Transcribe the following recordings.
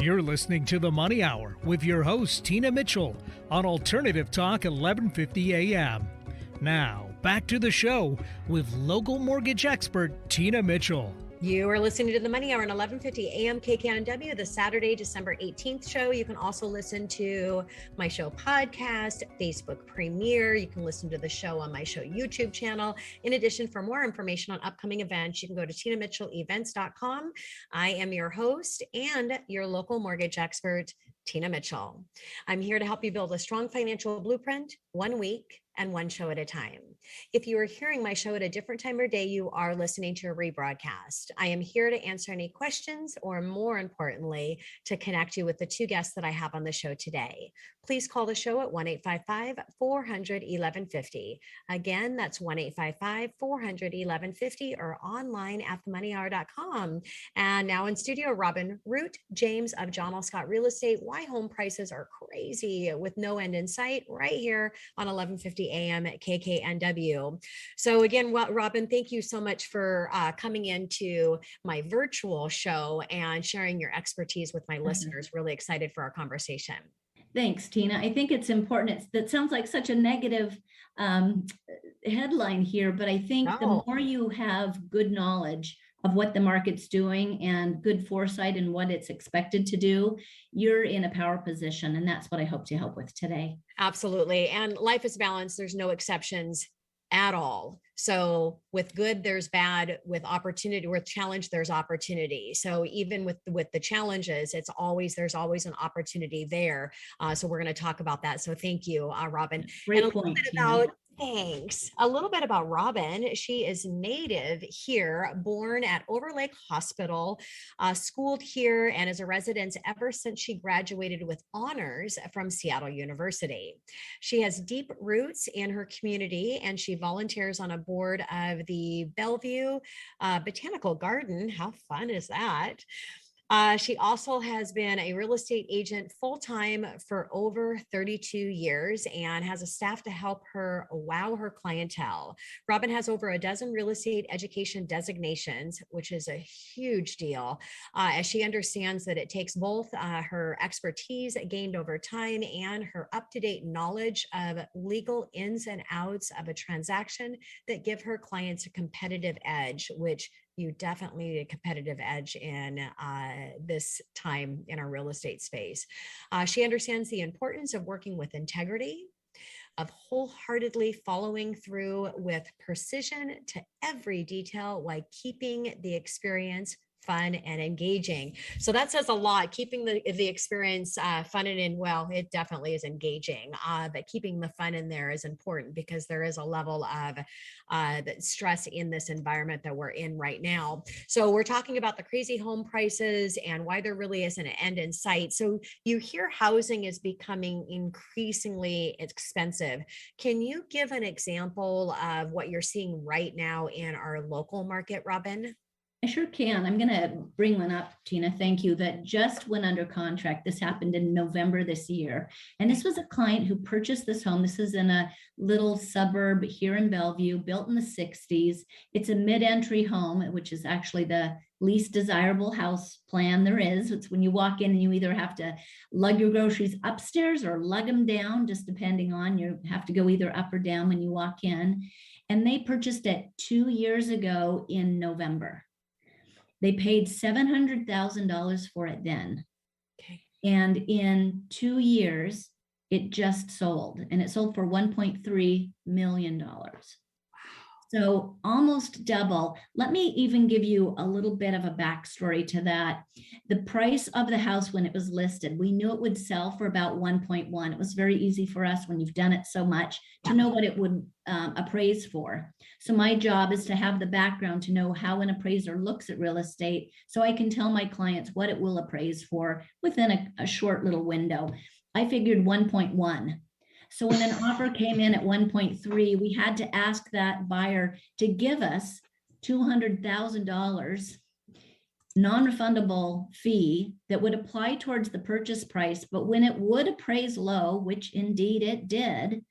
You're listening to The Money Hour with your host, Tina Mitchell, on Alternative Talk 1150 AM. Now, back to the show with local mortgage expert, Tina Mitchell. You are listening to the Money Hour on 1150 AM KKNW, the Saturday, December 18th show. You can also listen to my show podcast, Facebook premiere. You can listen to the show on my show YouTube channel. In addition, for more information on upcoming events, you can go to TinaMitchellEvents.com. I am your host and your local mortgage expert, Tina Mitchell. I'm here to help you build a strong financial blueprint, 1 week and one show at a time. If you are hearing my show at a different time or day, you are listening to a rebroadcast. I am here to answer any questions, or more importantly, to connect you with the two guests that I have on the show today. Please call the show at 1-855-400-1150. Again, that's 1-855-400-1150 or online at themoneyhour.com. And now in studio, Robin Root James of John L. Scott Real Estate. Why home prices are crazy with no end in sight, right here on 1150 AM at KKNW. So again, Robin, thank you so much for coming into my virtual show and sharing your expertise with my listeners. Really excited for our conversation. Thanks, Tina. I think it's important. That sounds like such a negative headline here, but I think the more you have good knowledge of what the market's doing and good foresight in what it's expected to do, you're in a power position. And that's what I hope to help with today. Absolutely. And life is balanced. There's no exceptions at all. So with good, there's bad. With opportunity, with challenge, there's opportunity. So even with the challenges, there's always an opportunity there. So we're going to talk about that. So thank you, Robin. Great and point. Thanks. A little bit about Robin. She is native here, born at Overlake Hospital, schooled here, and is a resident ever since she graduated with honors from Seattle University. She has deep roots in her community, and she volunteers on a board of the Bellevue Botanical Garden. How fun is that? She also has been a real estate agent full-time for over 32 years and has a staff to help her wow her clientele. Robin has over a dozen real estate education designations, which is a huge deal, as she understands that it takes both her expertise gained over time and her up-to-date knowledge of legal ins and outs of a transaction that give her clients a competitive edge, which you definitely need a competitive edge in this time in our real estate space. She understands the importance of working with integrity, of wholeheartedly following through with precision to every detail while keeping the experience fun and engaging. So that says a lot. Keeping the experience fun and well, it definitely is engaging, but keeping the fun in there is important because there is a level of stress in this environment that we're in right now. So we're talking about the crazy home prices and why there really isn't an end in sight. So you hear housing is becoming increasingly expensive. Can you give an example of what you're seeing right now in our local market, Robin? I sure can. I'm going to bring one up, Tina. Thank you. That just went under contract. This happened in November this year. And this was a client who purchased this home. This is in a little suburb here in Bellevue, built in the 60s. It's a mid-entry home, which is actually the least desirable house plan there is. It's when you walk in and you either have to lug your groceries upstairs or lug them down, just depending on, you have to go either up or down when you walk in. And they purchased it 2 years ago in November. They paid $700,000 for it then. Okay. And in 2 years, it just sold, and it sold for $1.3 million. So almost double. Let me even give you a little bit of a backstory to that. The price of the house when it was listed, we knew it would sell for about 1.1. It was very easy for us when you've done it so much to know what it would appraise for. So my job is to have the background to know how an appraiser looks at real estate, so I can tell my clients what it will appraise for within a short little window. I figured 1.1. So when an offer came in at 1.3, we had to ask that buyer to give us $200,000 non-refundable fee that would apply towards the purchase price. But when it would appraise low, which indeed it did,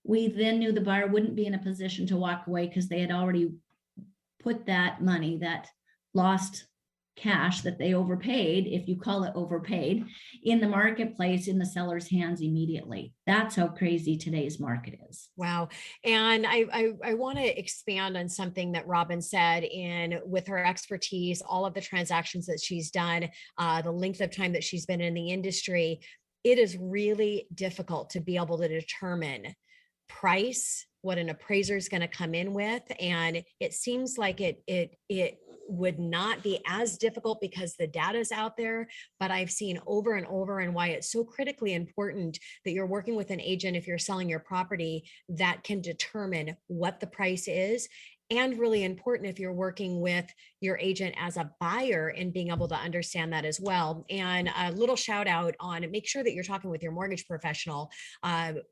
we then knew the buyer wouldn't be in a position to walk away because they had already put that money, that lost cash that they overpaid, if you call it overpaid, in the marketplace in the seller's hands immediately. That's how crazy today's market is. Wow. And I want to expand on something that Robin said in with her expertise, all of the transactions that she's done, the length of time that she's been in the industry. It is really difficult to be able to determine price, what an appraiser is going to come in with. And it seems like it would not be as difficult because the data is out there, but I've seen over and over and why it's so critically important that you're working with an agent if you're selling your property that can determine what the price is. And really important if you're working with your agent as a buyer and being able to understand that as well. And a little shout out on make sure that you're talking with your mortgage professional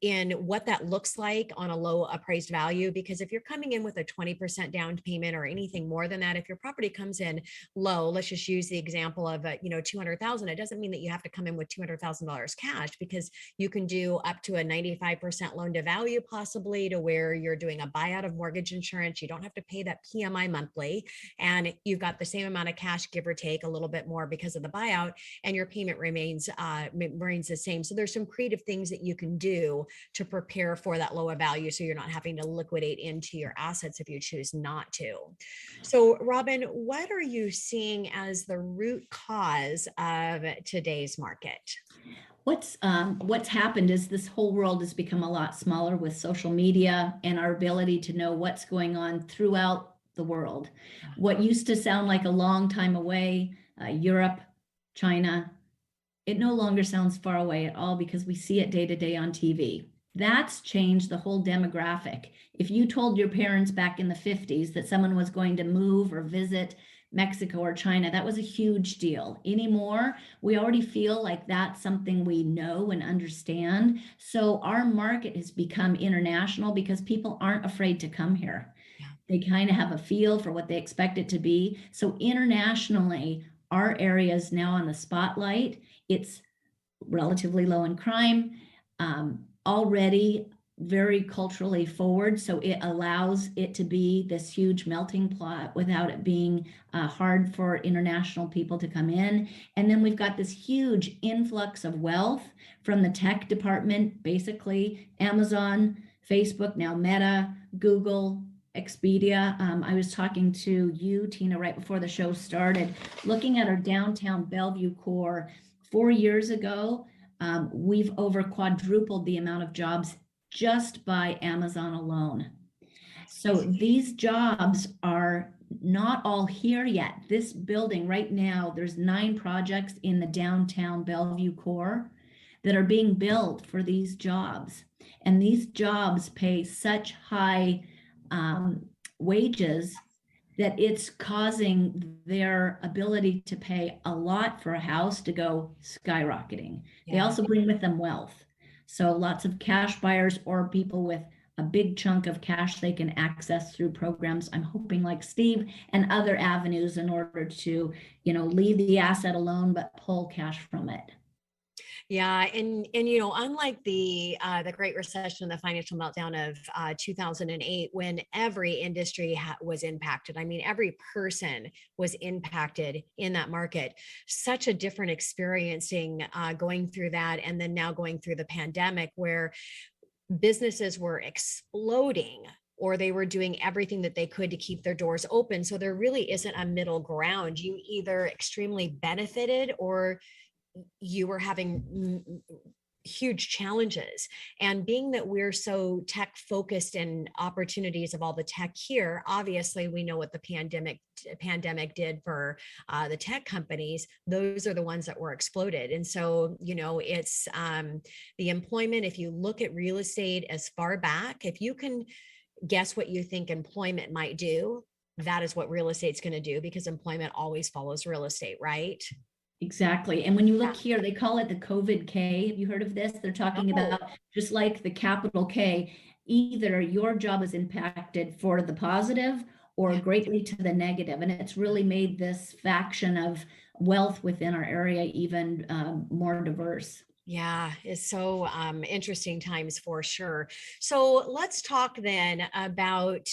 in what that looks like on a low appraised value. Because if you're coming in with a 20% down payment or anything more than that, if your property comes in low, let's just use the example of, 200,000, it doesn't mean that you have to come in with $200,000 cash, because you can do up to a 95% loan to value, possibly to where you're doing a buyout of mortgage insurance. You don't have to pay that PMI monthly, and you've got the same amount of cash, give or take a little bit more because of the buyout, and your payment remains the same. So there's some creative things that you can do to prepare for that lower value, so you're not having to liquidate into your assets if you choose not to. So Robin, what are you seeing as the root cause of today's market? What's happened is this whole world has become a lot smaller with social media and our ability to know what's going on throughout the world. What used to sound like a long time away, Europe, China, it no longer sounds far away at all because we see it day to day on TV. That's changed the whole demographic. If you told your parents back in the 50s that someone was going to move or visit Mexico or China, that was a huge deal. Anymore, we already feel like that's something we know and understand. So our market has become international because people aren't afraid to come here. Yeah. They kind of have a feel for what they expect it to be. So internationally, our area is now on the spotlight. It's relatively low in crime, already very culturally forward. So it allows it to be this huge melting pot without it being hard for international people to come in. And then we've got this huge influx of wealth from the tech department, basically Amazon, Facebook, now Meta, Google, Expedia. I was talking to you, Tina, right before the show started, looking at our downtown Bellevue core. 4 years ago, we've over quadrupled the amount of jobs just by Amazon alone. So these jobs are not all here yet. This building right now, there's 9 projects in the downtown Bellevue core that are being built for these jobs. And these jobs pay such high wages that it's causing their ability to pay a lot for a house to go skyrocketing. Yeah. They also bring with them wealth. So lots of cash buyers or people with a big chunk of cash they can access through programs, I'm hoping like Steve, and other avenues in order to, leave the asset alone, but pull cash from it. Yeah, and unlike the Great Recession, the financial meltdown of 2008, when every industry was impacted. I mean, every person was impacted in that market. Such a different experiencing going through that, and then now going through the pandemic, where businesses were exploding, or they were doing everything that they could to keep their doors open. So there really isn't a middle ground. You either extremely benefited or you were having huge challenges. And being that we're so tech focused and opportunities of all the tech here, obviously we know what the pandemic did for the tech companies. Those are the ones that were exploded. And so, it's the employment. If you look at real estate as far back, if you can guess what you think employment might do, that is what real estate's going to do, because employment always follows real estate, right? Exactly. And when you look here, they call it the COVID K. Have you heard of this? They're talking about just like the capital K, either your job is impacted for the positive or greatly to the negative. And it's really made this faction of wealth within our area even more diverse. Yeah, it's so interesting times for sure. So let's talk then about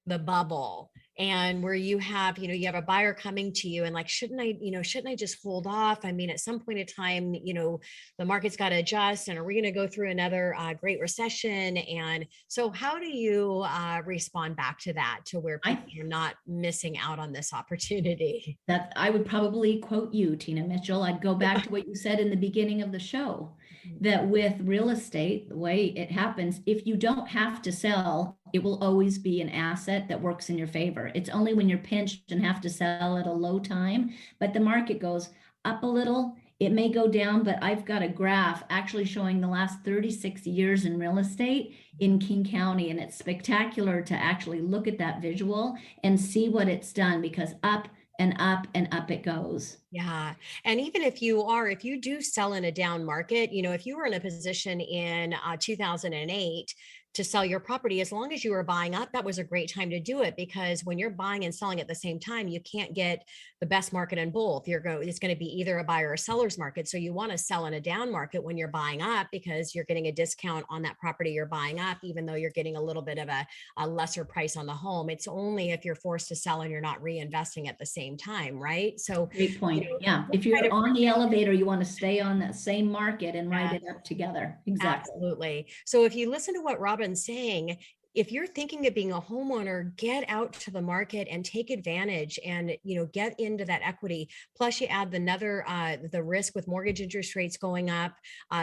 the bubble. and where you have, you have a buyer coming to you and like, shouldn't I just hold off? I mean, at some point in time, the market's got to adjust, and are we going to go through another great recession? And so how do you respond back to that, to where I people are not missing out on this opportunity? that I would probably quote you, Tina Mitchell. I'd go back to what you said in the beginning of the show, that with real estate, the way it happens, if you don't have to sell, it will always be an asset that works in your favor. It's only when you're pinched and have to sell at a low time, but the market goes up a little. It may go down, but I've got a graph actually showing the last 36 years in real estate in King County, and it's spectacular to actually look at that visual and see what it's done, because up and up and up it goes. Yeah. And even if you do sell in a down market, if you were in a position in 2008 to sell your property, as long as you were buying up, that was a great time to do it, because when you're buying and selling at the same time, you can't get the best market in both. It's going to be either a buyer or seller's market. So you want to sell in a down market when you're buying up, because you're getting a discount on that property you're buying up, even though you're getting a little bit of a lesser price on the home. It's only if you're forced to sell and you're not reinvesting at the same time, right? So Great point. Yeah. If you're on the elevator, you want to stay on that same market and ride it up together. Exactly. Absolutely. So if you listen to what Robin's saying, if you're thinking of being a homeowner, get out to the market and take advantage, and get into that equity. Plus, you add the risk with mortgage interest rates going up.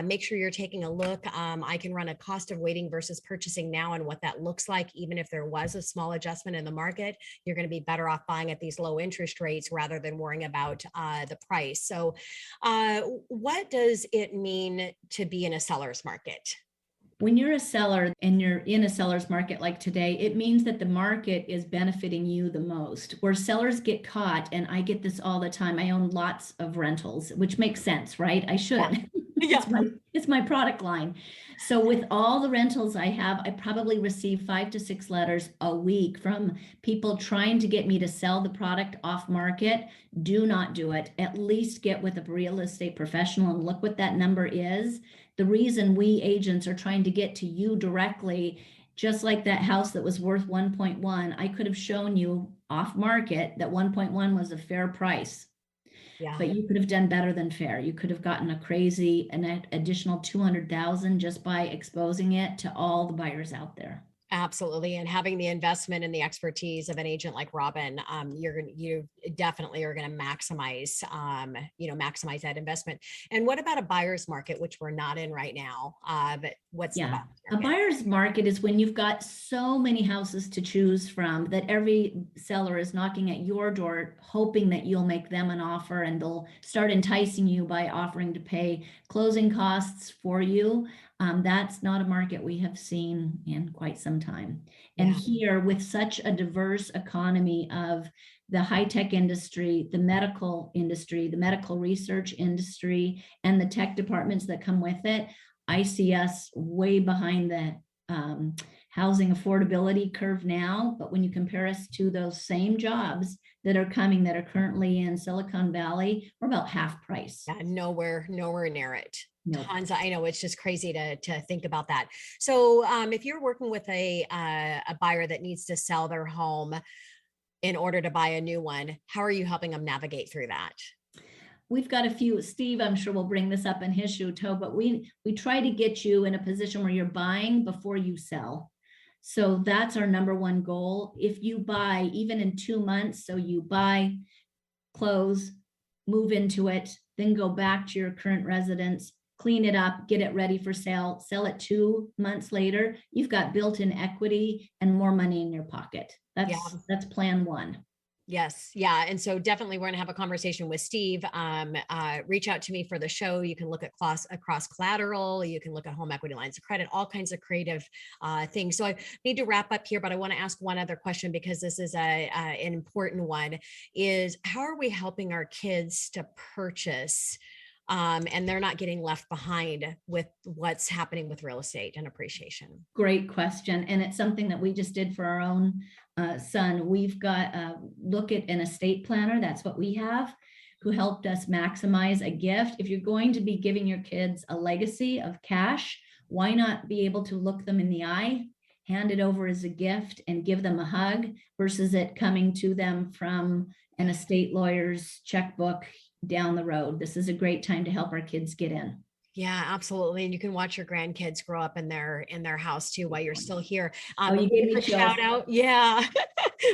Make sure you're taking a look. I can run a cost of waiting versus purchasing now, and what that looks like. Even if there was a small adjustment in the market, you're going to be better off buying at these low interest rates rather than worrying about the price. So, what does it mean to be in a seller's market? When you're a seller and you're in a seller's market like today, it means that the market is benefiting you the most. Where sellers get caught, and I get this all the time, I own lots of rentals, which makes sense, right? I should. Yeah. It's my product line. So with all the rentals I have, I probably receive 5 to 6 letters a week from people trying to get me to sell the product off market. Do not do it. At least get with a real estate professional and look what that number is. The reason we agents are trying to get to you directly, just like that house that was worth 1.1, I could have shown you off market that 1.1 was a fair price. Yeah. But you could have done better than fair. You could have gotten an additional 200,000 just by exposing it to all the buyers out there. Absolutely. And having the investment and the expertise of an agent like Robin, you definitely are going to maximize that investment. And what about a buyer's market, which we're not in right now? But what's the buyer's A market? buyer's market is when you've got so many houses to choose from that every seller is knocking at your door, hoping that you'll make them an offer, and they'll start enticing you by offering to pay closing costs for you. That's not a market we have seen in quite some time. And here, with such a diverse economy of the high-tech industry, the medical industry, the medical research industry, and the tech departments that come with it, I see us way behind the housing affordability curve now. But when you compare us to those same jobs that are currently in Silicon Valley, we're about half price. Yeah, nowhere near it. Nope. Tons. I know, it's just crazy to think about that. So if you're working with a buyer that needs to sell their home in order to buy a new one, how are you helping them navigate through that? We've got a few. Steve, I'm sure will bring this up in his show, but we try to get you in a position where you're buying before you sell. So that's our number one goal. If you buy even in 2 months, so you buy, close, move into it, then go back to your current residence, clean it up, get it ready for sale, sell it 2 months later, you've got built-in equity and more money in your pocket. That's plan one. Yes. Yeah. And so definitely we're going to have a conversation with Steve. Reach out to me for the show. You can look at across collateral. You can look at home equity lines of credit, all kinds of creative things. So I need to wrap up here, but I want to ask one other question, because this is an important one, is how are we helping our kids to purchase and they're not getting left behind with what's happening with real estate and appreciation? Great question. And it's something that we just did for our own son. We've got look at an estate planner. That's what we have, who helped us maximize a gift. If you're going to be giving your kids a legacy of cash, why not be able to look them in the eye, hand it over as a gift and give them a hug versus it coming to them from an estate lawyer's checkbook down the road. This is a great time to help our kids get in. Yeah, absolutely. And you can watch your grandkids grow up in their house too while you're still here. Oh, you gave me Quick chills. shout out. Yeah.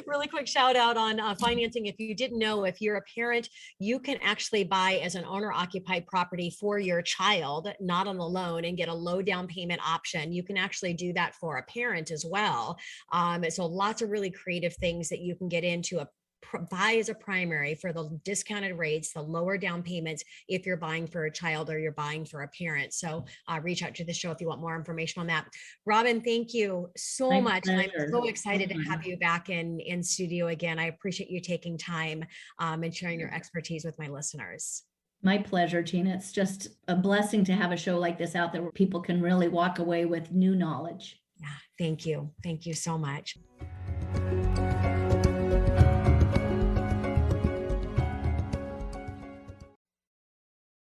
Really quick shout out on financing. If you didn't know, if you're a parent, you can actually buy as an owner occupied property for your child, not on the loan, and get a low down payment option. You can actually do that for a parent as well. So lots of really creative things that you can get into. Buy as a primary for the discounted rates, the lower down payments if you're buying for a child or you're buying for a parent. So reach out to the show if you want more information on that. Robin, thank you so My much. pleasure. I'm so excited to Mhm. have you back in studio again. I appreciate you taking time and sharing your expertise with my listeners. My pleasure, Tina. It's just a blessing to have a show like this out there where people can really walk away with new knowledge. Yeah, thank you. Thank you so much.